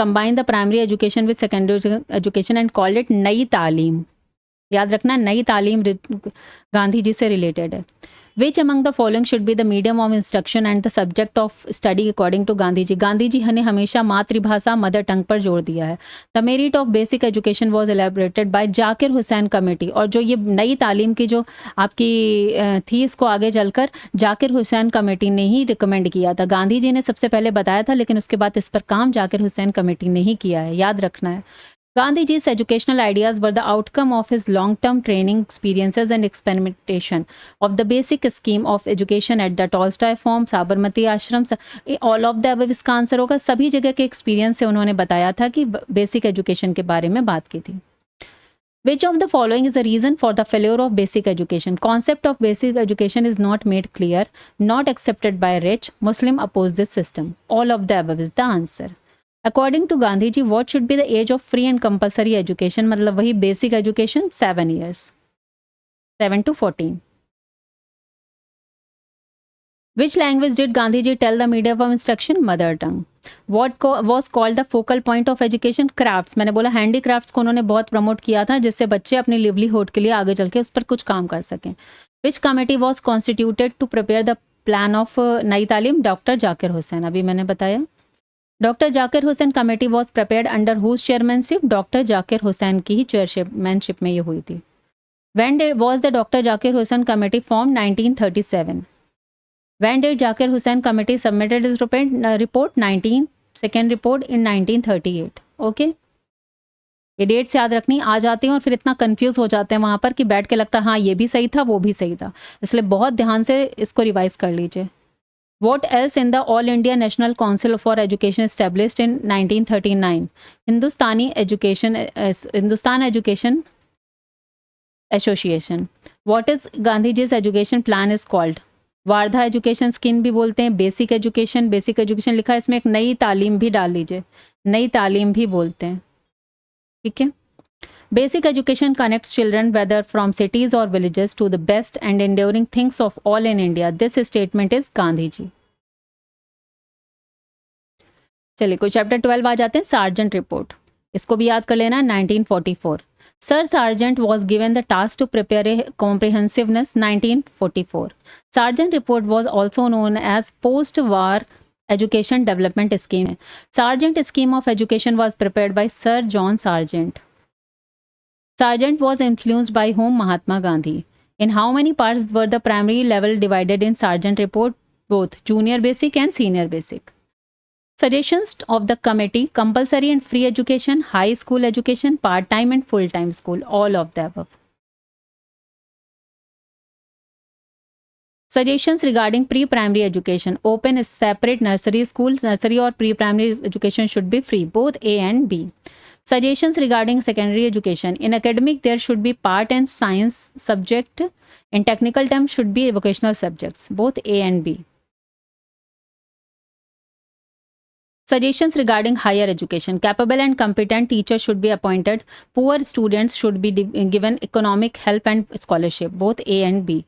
combine the primary education with secondary education and called it नई तालीम. याद रखना, नई तालीम गांधी जी से related है. Which among the following should be the medium of instruction and the subject of study according to Gandhi ji? Gandhi ji ने हमेशा मातृभाषा मदर टंग पर जोर दिया है. The merit of basic education was elaborated by Zakir Hussain committee. और जो ये नई तालीम की जो आपकी थी, इसको आगे चलकर जाकिर हुसैन कमेटी ने ही रिकमेंड किया था. गांधी जी ने सबसे पहले बताया था, लेकिन उसके बाद इस पर काम जाकिर हुसैन कमेटी ने ही किया है, याद रखना है. Gandhiji's educational ideas were the outcome of his long-term training experiences and experimentation of the basic scheme of education at the Tolstoy Farm, Sabarmati Ashram. All of the above इसका आंसर होगा. सभी जगह के एक्सपीरियंस से उन्होंने बताया था कि बेसिक एजुकेशन के बारे में बात की थी. Which of the following is a reason for the failure of basic education? Concept of basic education is not made clear, not accepted by rich. Muslim oppose this system. All of the above is the answer. According to Gandhi ji, what should be the age of free and compulsory education? मतलब वही basic education 7 years, 7 to 14. Which language did Gandhi ji tell the medium of instruction? Mother tongue. What was called the focal point of education? Crafts. मैंने बोला handicrafts को उन्होंने बहुत promote किया था, जिससे बच्चे अपनी लिवलीहुड के लिए आगे चल के उस पर कुछ काम कर सकें. Which committee was constituted to prepare the plan of Nai Talim? Doctor Zakir Hussain. अभी मैंने बताया. Doctor Zakir Hussain committee was prepared under whose chairmanship? Doctor Zakir Hussain की ही चेयरमैनशिप में ये हुई थी. When was the doctor Zakir Hussain committee form? 1937. When did Zakir Hussain committee submitted is report? 19 second report in 1938. Okay, ये डेट्स याद रखनी. आ जाती हैं और फिर इतना कंफ्यूज हो जाते हैं वहाँ पर कि बैठ के लगता है हाँ ये भी सही था वो भी सही था, इसलिए बहुत ध्यान से इसको रिवाइज कर लीजिए. What else in the All India National Council for Education established in 1939? Hindustan Education Association. What is Gandhiji's education plan is called? Wardha education scheme भी बोलते हैं. बेसिक एजुकेशन लिखा है इसमें, एक नई तालीम भी डाल लीजिए, नई तालीम भी बोलते हैं. ठीक है. Basic education connects children whether from cities or villages to the best and enduring things of all in India. This statement is Gandhi ji. चलिए कोई चैप्टर 12 आ जाते हैं. सार्जेंट रिपोर्ट, इसको भी याद कर लेना. 1944. Sir Sargent was given the task to prepare a comprehensiveness. 1944. Sargent report was also known as post-war education development scheme. Sargent scheme of education was prepared by Sir John Sargent. Sargent was influenced by whom? Mahatma Gandhi. In how many parts were the primary level divided in Sargent report? Both junior basic and senior basic. Suggestions of the committee: compulsory and free education, high school education, part-time and full-time school, all of the above. Suggestions regarding pre-primary education: open is separate nursery schools, nursery or pre-primary education should be free, both A and B. Suggestions regarding secondary education: in academic there should be part and science subject, in technical terms should be vocational subjects, both A and B. Suggestions regarding higher education: capable and competent teachers should be appointed, poor students should be given economic help and scholarship, both A and B.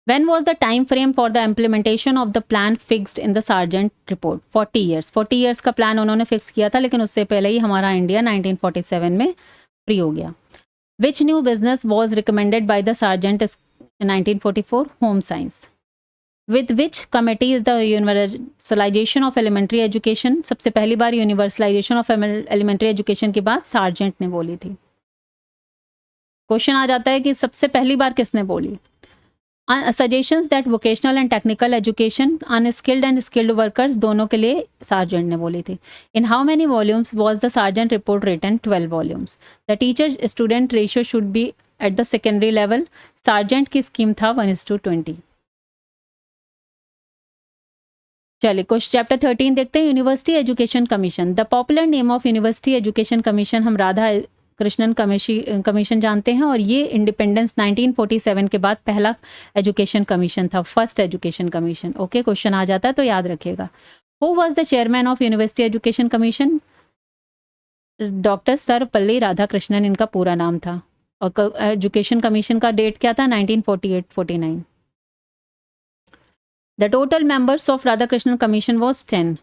When was the time frame for the implementation of the plan fixed in the Sargent report? 40 years. 40 years का plan उन्होंने fix किया था, लेकिन उससे पहले ही हमारा India 1947 में free हो गया. Which new business was recommended by the Sargent in 1944? Home science. With which committee is the universalization of elementary education? सबसे पहली बार universalization of elementary education की बात सार्जेंट ने बोली थी. क्वेश्चन आ जाता है कि सबसे पहली बार किसने बोली? Suggestions that vocational and technical education, unskilled and skilled workers, दोनों के लिए सार्जेंट ने बोली थी. In how many volumes was the Sargent report written? 12 volumes. The teacher student ratio should be eight the secondary level, sergeant की scheme था 1:20। चलिए question chapter 13 देखते हैं, university education commission. The popular name of university education commission हम Radha Krishnan commission जानते हैं, और ये इंडिपेंडेंस 1947 के बाद पहला एजुकेशन कमीशन था, first education commission. Okay, question आ जाता है तो याद रखिएगा। Who was the chairman of university education commission? Doctor Sarvepalli Radhakrishnan इनका पूरा नाम था। और एजुकेशन कमीशन का डेट क्या था? 1948-49। The total members of Radhakrishnan commission was 10।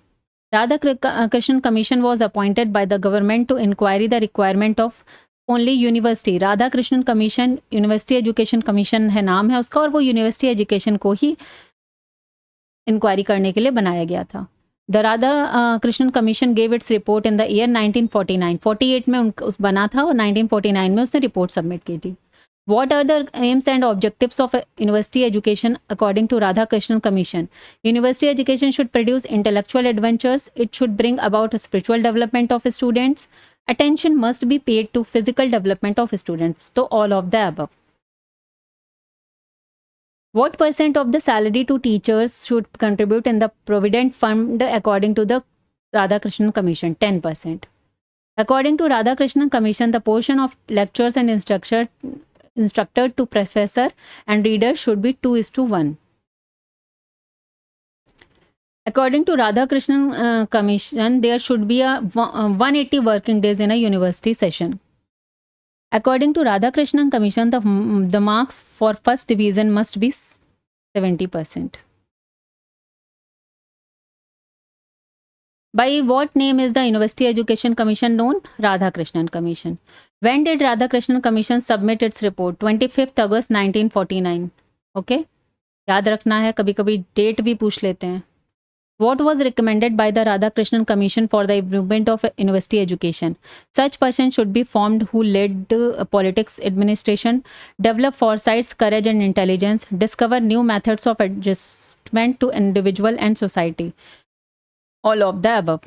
Radhakrishnan Commission was appointed by the government to inquire the requirement of only university. Radhakrishnan commission university education commission है, नाम है उसका, और वो यूनिवर्सिटी एजुकेशन को ही इंक्वायरी करने के लिए बनाया गया था। The Radhakrishnan commission gave its report in the year 1949। 48 में उस बना था और 1949 में उसने रिपोर्ट सबमिट की थी। What are the aims and objectives of university education according to Radhakrishnan Commission? University education should produce intellectual adventures. It should bring about a spiritual development of students. Attention must be paid to physical development of students. So all of the above. What percent of the salary to teachers should contribute in the provident fund according to the Radhakrishnan Commission? 10%. According to Radhakrishnan Commission, the portion of lectures and instructor to professor and reader should be 2:1. According to Radhakrishnan Commission, there should be a 180 working days in a university session. According to Radhakrishnan Commission, the marks for first division must be 70%. By what name is the University Education Commission known? Radhakrishnan Commission. When did Radhakrishnan Commission submit its report? 25th August 1949. Okay? याद रखना है, कभी कभी date भी पूछ लेते हैं। What was recommended by the Radhakrishnan Commission for the improvement of university education? Such persons should be formed who led politics, administration, develop foresights, courage and intelligence, discover new methods of adjustment to individual and society. All of the above.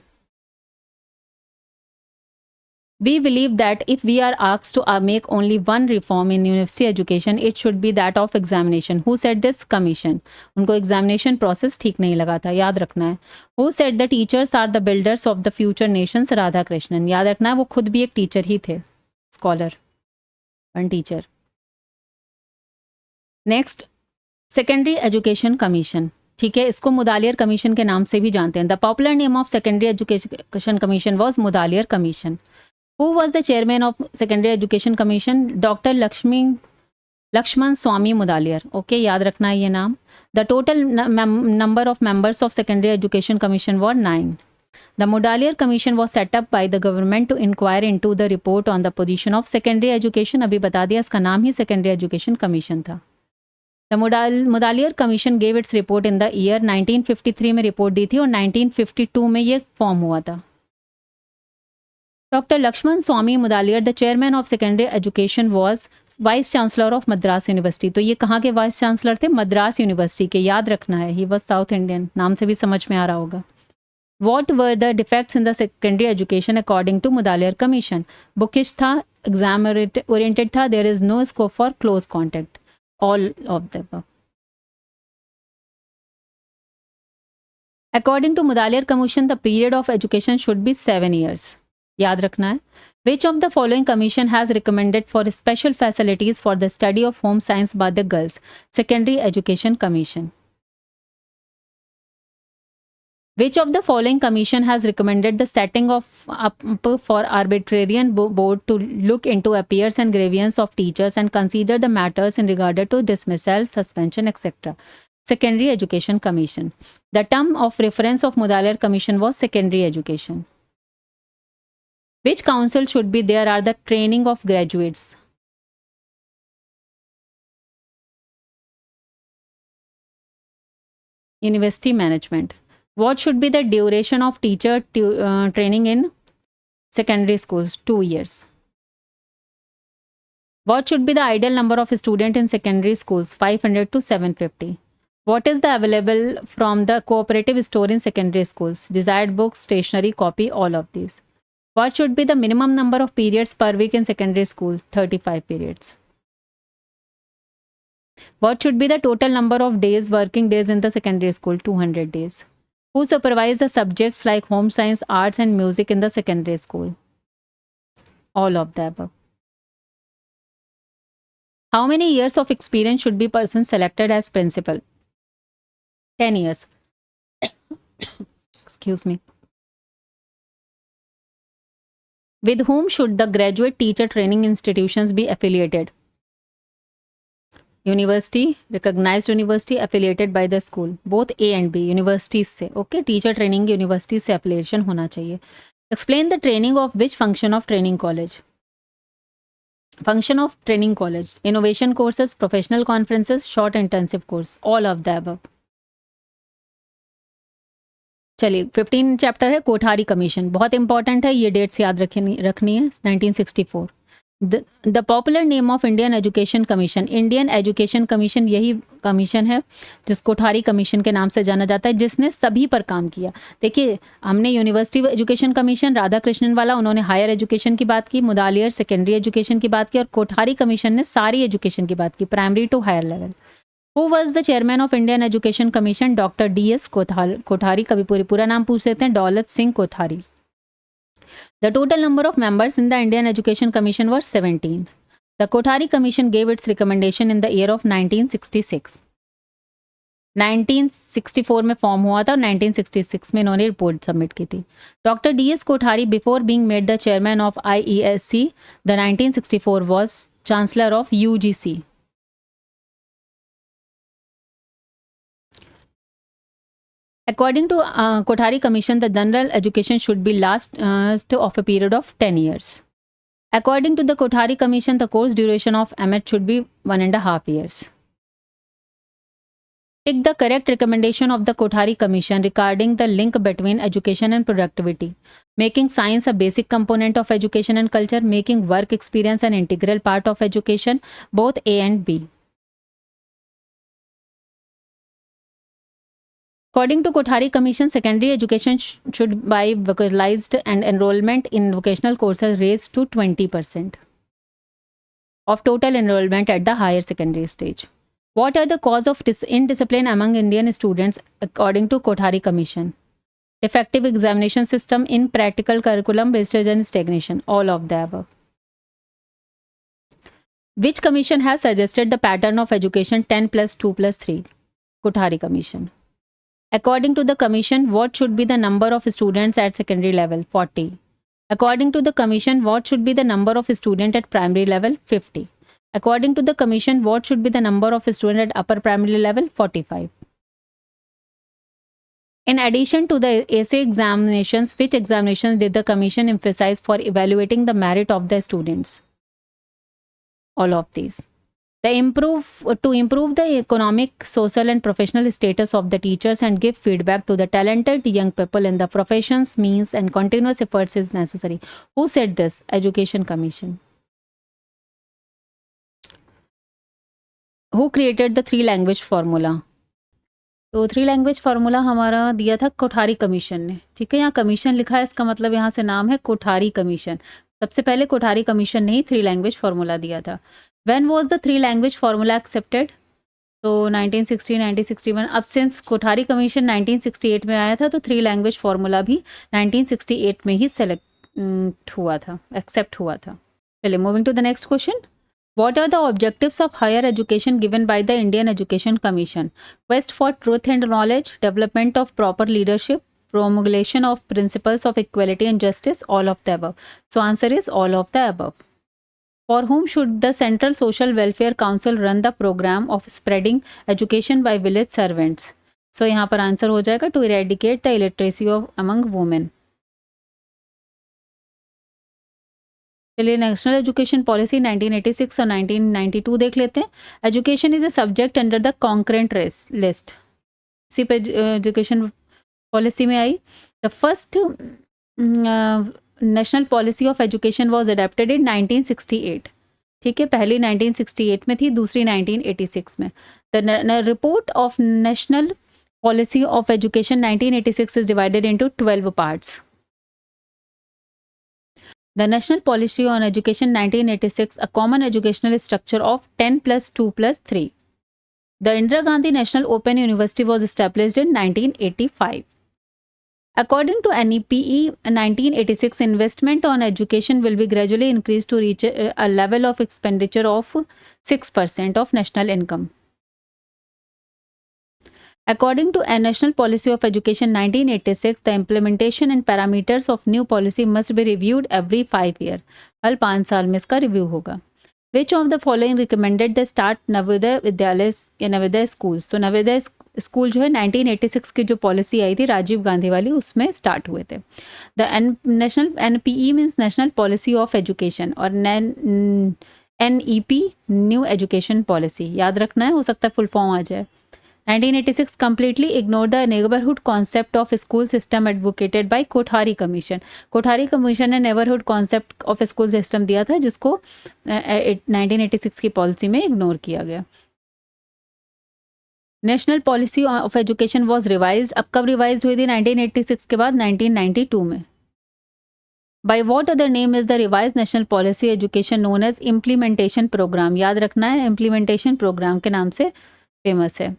We believe that if we are asked to make only one reform in university education, it should be that of examination. Who said this? Commission. उनको examination process ठीक नहीं लगा था, याद रखना है। Who said the teachers are the builders of the future nations? Radhakrishnan. याद रखना है, वो खुद भी एक टीचर ही थे, scholar and teacher. Next, secondary education commission. ठीक है, इसको मुदालियर कमीशन के नाम से भी जानते हैं। The popular name of secondary education commission was Mudaliar commission. Who was the chairman of Secondary Education Commission? Dr. Lakshman Swamy Mudaliar. Okay, याद रखना है ये नाम। The total number of members of Secondary Education Commission were 9. The Mudaliar Commission was set up by the government to inquire into the report on the position of secondary education. अभी बता दिया, इसका नाम ही Secondary Education Commission था। The Mudaliar Commission gave its report in the year 1953 में report दी थी और 1952 में ये फॉर्म हुआ था। Dr. Lakshman Swamy Mudaliar, the chairman of secondary education, was vice chancellor of Madras University. तो ये कहाँ के वाइस चांसलर थे? मद्रास यूनिवर्सिटी के, याद रखना है। He was South Indian, नाम से भी समझ में आ रहा होगा। What were the defects in the secondary education according to Mudaliar Commission? Bookish था, exam oriented था, there is no scope for close contact. All of the above. According to Mudaliar Commission, the period of education should be 7 years. याद रखना है। Which of the following commission has recommended for special facilities for the study of home science by the girls? Secondary Education Commission. Which of the following commission has recommended the setting of up for arbitrarian board to look into appearance and grievance of teachers and consider the matters in regard to dismissal, suspension, etc.? Secondary Education Commission. The term of reference of Mudaliar Commission was secondary education. Which council should be there are the training of graduates? University management. What should be the duration of teacher training in secondary schools? 2 years. What should be the ideal number of students in secondary schools? 500 to 750. What is the available from the cooperative store in secondary schools? Desired books, stationery, copy, all of these. What should be the minimum number of periods per week in secondary school? 35 periods. What should be the total number of days, working days in the secondary school? 200 days. Who supervise the subjects like home science, arts, and music in the secondary school? All of the above. How many years of experience should be person selected as principal? 10 years. Excuse me. With whom should the graduate teacher training institutions be affiliated? University, recognized university affiliated by the school. Both A and B, universities से. Okay, teacher training university से affiliation होना चाहिए. Explain the training of which function of training college? Function of training college. Innovation courses, professional conferences, short intensive course. All of the above. चलिए 15 chapter है Kothari commission, बहुत important है, ये dates याद रखनी है. 1964. The popular name of Indian education commission. Indian education commission यही commission है जिस कोठारी कमीशन के नाम से जाना जाता है, जिसने सभी पर काम किया. देखिए, हमने university education commission Radha Krishnan वाला, उन्होंने हायर एजुकेशन की बात की, मुदालियर सेकेंडरी एजुकेशन की बात की, और कोठारी कमीशन ने सारी एजुकेशन की बात की, primary to higher level. Who was the chairman of Indian Education Commission? Dr. D.S. Kothari. कभी पूरा नाम पूछ लेते हैं, Daulat Singh Kothari. The total number of members in the Indian Education Commission were 17. The Kothari Commission gave its recommendation in the year of 1966. 1964 में form हुआ था और 1966 में इन्होंने रिपोर्ट सबमिट की थी. Doctor D.S. Kothari before being made the chairman of IESC the 1964 was chancellor of UGC. According to Kothari Commission, the general education should be last of a period of 10 years. According to the Kothari Commission, the course duration of MA should be 1.5 years. Pick the correct recommendation of the Kothari Commission regarding the link between education and productivity. Making science a basic component of education and culture, making work experience an integral part of education, both A and B. According to Kothari Commission, secondary education should be vocalized and enrollment in vocational courses raised to 20% of total enrollment at the higher secondary stage. What are the cause of indiscipline among Indian students according to Kothari Commission? Defective examination system, in practical curriculum, wastage and stagnation. All of the above. Which commission has suggested the pattern of education 10 plus 2 plus 3? Kothari Commission. According to the commission, what should be the number of students at secondary level? 40. According to the commission, what should be the number of students at primary level? 50. According to the commission, what should be the number of students at upper primary level? 45. In addition to the essay examinations, which examinations did the commission emphasize for evaluating the merit of the students? All of these. To improve the economic, social and professional status of the teachers and give feedback to the talented young people in the professions, means and continuous efforts is necessary. Who said this? Education Commission. Who created the 3-language formula? तो 3-language formula हमारा दिया था Kothari commission ने. ठीक है, यहाँ commission लिखा है, इसका मतलब यहाँ से नाम है कोठारी कमीशन. सबसे पहले कोठारी कमीशन ने ही 3-language formula दिया था. When was the 3-language formula accepted? तो 1960, 1961. अब सिंस कोठारी कमीशन 1968 में आया था, तो 3-language formula भी 1968 में ही सेलेक्ट हुआ था, एक्सेप्ट हुआ था. चलिए, moving to the next question. What are the objectives of higher education given by the Indian Education Commission? Quest for truth and knowledge, development of proper leadership, promulgation of principles of equality and justice, all of the above. So answer is all of the above. For whom should the Central Social Welfare Council run the program of spreading education by village servants? So यहाँ पर answer हो जाएगा to eradicate the illiteracy of among women. चलिए, national education policy 1986 और 1992 देख लेते हैं. Education is a subject under the concurrent list. इसी पे एजुकेशन पॉलिसी में आई. The first national policy of education was adopted in 1968. ठीक है, पहली 1968 में थी, दूसरी 1986 में. The report of national policy of education 1986 is divided into 12 parts. The National Policy on Education 1986, a common educational structure of 10 plus 2 plus 3. The Indira Gandhi National Open University was established in 1985. According to NEPE 1986, investment on education will be gradually increased to reach a level of expenditure of 6% of national income. According to a National Policy of Education 1986, the implementation and parameters of new policy must be reviewed every 5 years. हर 5 साल में इसका review होगा. Which of the following recommended the start Navodaya Vidyalaya या Navodaya schools? तो Navodaya school जो है 1986 की जो पॉलिसी आई थी राजीव गांधी वाली, उसमें स्टार्ट हुए थे. The national NPE means national policy of education, और NEP न्यू एजुकेशन पॉलिसी. याद रखना है, हो सकता है फुल फॉर्म आ जाए. 1986 completely ignored the neighborhood concept of school system advocated by Kothari commission. Kothari commission ने neighbourhood concept of school system दिया था, जिसको 1986 की पॉलिसी में इग्नोर किया गया. National policy of education was revised. अब कब रिवाइज हुई थी? 1986 के बाद 1992 में. By what other name is the revise national policy education known as implementation programme. याद रखना है, इम्प्लीमेंटेशन प्रोग्राम के नाम से फेमस है.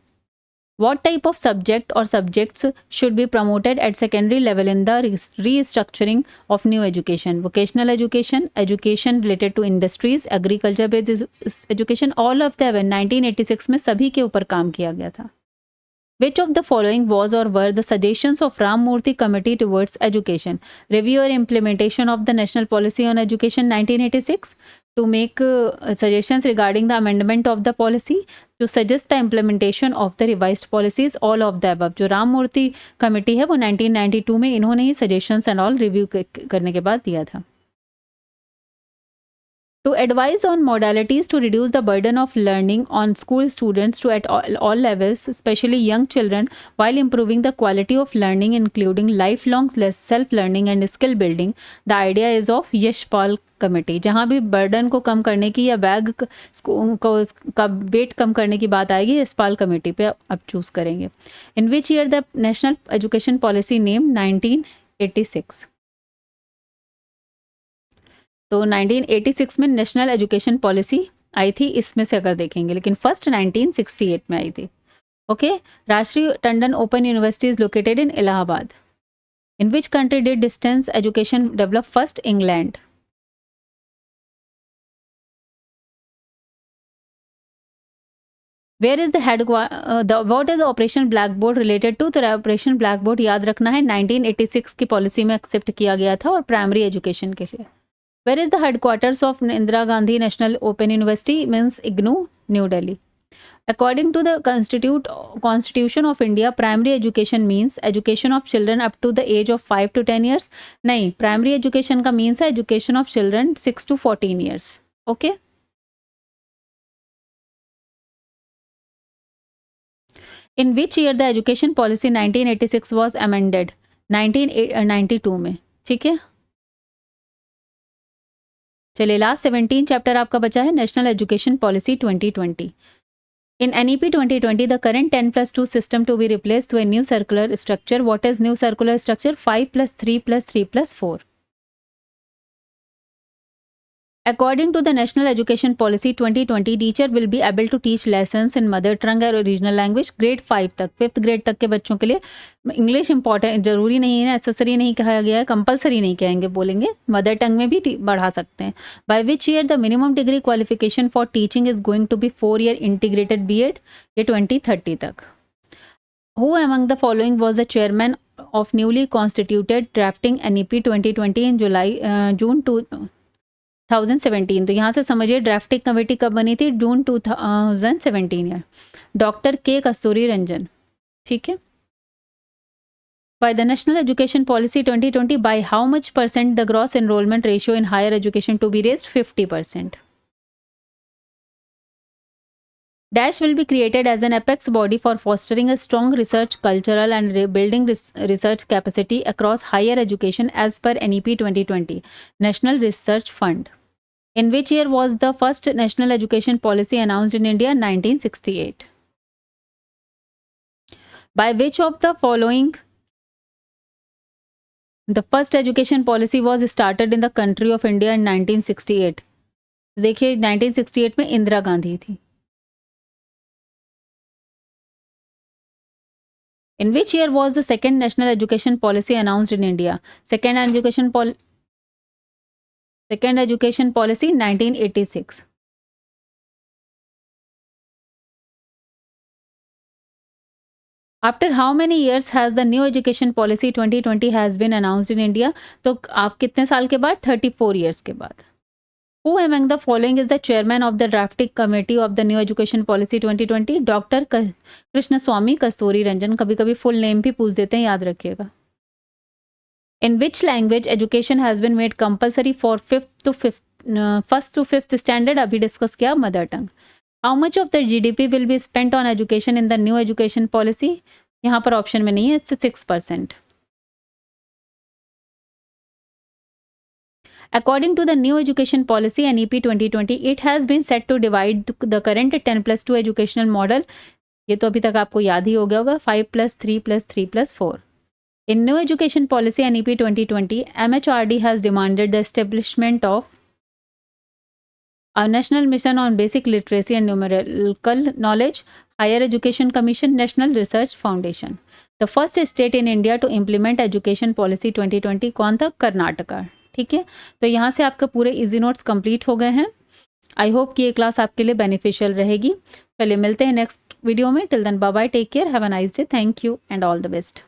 What type of subject or subjects should be promoted at secondary level in the restructuring of new education? Vocational education, education related to industries, agriculture based education, all of them 1986 में सभी के ऊपर काम किया गया था. Which of the following was or were the suggestions of Ram Murthy Committee towards education? Review or implementation of the National Policy on Education 1986, to make suggestions regarding the amendment of the policy, to suggest the implementation of the revised policies, all of the above. जो राम मूर्ति committee है वो 1992 में इन्होंने ही suggestions and all review करने के बाद दिया था. To advise on modalities to reduce the burden of learning on school students to at all levels, especially young children, while improving the quality of learning, including lifelong self-learning and skill building, the idea is of Yashpal committee. जहाँ भी burden को कम करने की या bag का wait कम करने की बात आएगी, यशपाल कमेटी पे अब चूज़ करेंगे. In which year the national education policy name? 1986. तो 1986 में नेशनल एजुकेशन पॉलिसी आई थी, इसमें से अगर देखेंगे, लेकिन फर्स्ट 1968 में आई थी. ओके. राष्ट्रीय Tandon open university is located in Allahabad. In which country did distance education develop first? England. Where is the what is operation blackboard related to? तो ऑपरेशन ब्लैक बोर्ड याद रखना है 1986 की पॉलिसी में एक्सेप्ट किया गया था और प्राइमरी एजुकेशन के लिए. Where is the headquarters of Indira Gandhi National Open University? Means IGNOU, New Delhi. According to the Constitution of India, primary education means education of children up to the age of 5 to 10 years. नहीं, primary education का means है education of children 6 to 14 years. Okay? In which year the education policy 1986 was amended? 1992 में. ठीक है. चलिए, last 17 chapter आपका बचा है, national education policy 2020. In NEP 2020 the current 10+2 system to be replace to a new circular structure. What is new circular structure? 5+3+3+4. According to the National Education Policy 2020, teacher will be able to teach lessons in mother tongue और regional language grade 5 तक. 5th grade तक के बच्चों के लिए English important जरूरी नहीं है, नेसेसरी नहीं कहा गया है, कंपलसरी नहीं कहेंगे, बोलेंगे मदर टंग में भी बढ़ा सकते हैं. By which year the minimum degree qualification for teaching is going to be 4 year integrated B.Ed? ये 2030 तक. Who among the following was the chairman of newly constituted drafting NEP 2020 in June 2017? तो यहाँ से समझिए ड्राफ्टिंग कमेटी कब बनी थी? जून 2017 year. Doctor के कस्तूरी रंजन. ठीक है. By the National Education Policy 2020, by how much % the gross enrollment ratio in higher education to be raised? 50%. Dash will be created as an apex body for fostering a strong research cultural and building research capacity across higher education as per NEP 2020. National Research Fund. In which year was the first national education policy announced in India? 1968. By which of the following the first education policy was started in the country of India in 1968? देखिए 1968 में इंदिरा गांधी थी. In which year was the second national education policy announced in India? Second education policy 1986. After how many years has the new education policy 2020 has been announced in India? तो आप कितने साल के बाद? 34 years के बाद. Who among the following is the chairman of the drafting committee of the new education policy 2020? Doctor Krishnaswamy Kasturirangan. कभी कभी फुल नेम भी पूछ देते हैं, याद रखिएगा. In which language education has been made compulsory for first to fifth standard? अभी discuss किया, mother tongue. How much of the GDP will be spent on education in the new education policy? यहाँ पर option में नहीं है, it's 6%. According to the new education policy NEP 2020, it has been set to divide the current 10+2 educational model. ये तो अभी तक आपको याद ही हो गया होगा, 5+3+3+4. In new education policy NEP 2020, MHRD has demanded the establishment of a national mission on basic literacy and numerical knowledge, higher education commission, national research foundation. The first state in India to implement education policy 2020 कौन था? कर्नाटका. ठीक है, तो यहाँ से आपके पूरे easy notes complete हो गए हैं. आई होप कि ये क्लास आपके लिए बेनिफिशियल रहेगी. चलिए मिलते हैं नेक्स्ट वीडियो में. Till then bye bye, take care, have a nice day. Thank you and all the best.